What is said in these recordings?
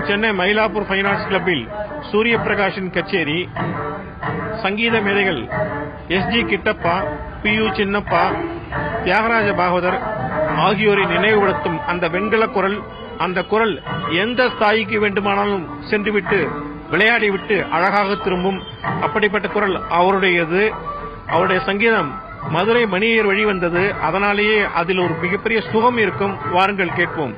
Chennai Mylapore fine arts கிளப்பில் சூரிய பிரகாஷின் கச்சேரி. சங்கீத மேதைகள் எஸ்.ஜி. கிட்டப்பா, பி.யு. சின்னப்பா, தியாகராஜ பாகவதர் ஆகியோரை நினைவுபடுத்தும் அந்த வெண்கல குரல். அந்த குரல் எந்த ஸ்தாயிக்கு வேண்டுமானாலும் சென்றுவிட்டு விளையாடிவிட்டு அழகாக திரும்பும். அப்படிப்பட்ட குரல் அவருடையது. அவருடைய சங்கீதம் மதுரை மணியர் வழி வந்தது. அதனாலேயே அதில் ஒரு மிகப்பெரிய சுகம் இருக்கும். வாருங்கள் கேட்போம்.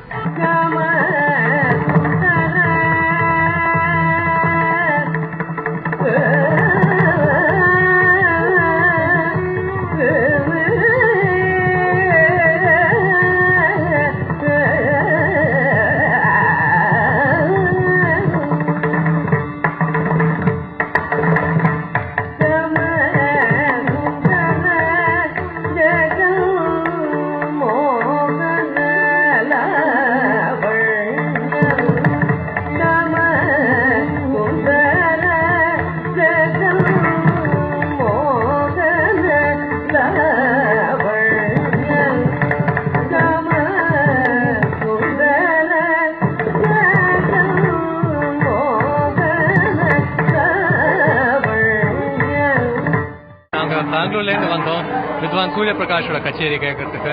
பெங்களூர்ல இருந்து வந்தோம் வித்வான் சூரிய பிரகாஷோட கச்சேரி கேட்கறதுக்கு.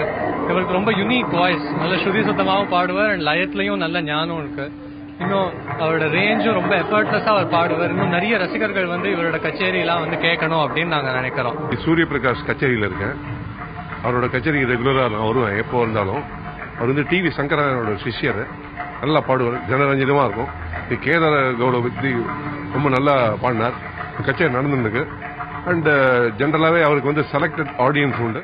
இவருக்கு ரொம்ப யூனிக் வாய்ஸ், நல்ல ஸ்ருதி சுத்தமாகவும் பாடுவார், அண்ட் லயத்திலையும் நல்ல ஞானம் இருக்கு. இன்னும் அவரோட ரேஞ்சும் ரொம்ப எஃபர்ட்லெஸ்ஸா அவர் பாடுவார். இன்னும் நிறைய ரசிகர்கள் இவரோட கச்சேரி எல்லாம் கேட்கணும் அப்படின்னு நாங்க நினைக்கிறோம். சூரிய பிரகாஷ் கச்சேரியில இருக்கேன். அவரோட கச்சேரி ரெகுலரா நான் வருவேன் எப்போ வந்தாலும். அவர் டிவி சங்கரனோட சிஷ்யர், நல்லா பாடுவார், ஜனரஞ்சனமா இருக்கும். கேதார கவுட பத்தி ரொம்ப நல்லா பாடினார். கச்சேரி நடந்துருக்கு. அண்ட் ஜென்ரலாவே அவருக்கு செலக்டட் ஆடியன்ஸ் உண்டு.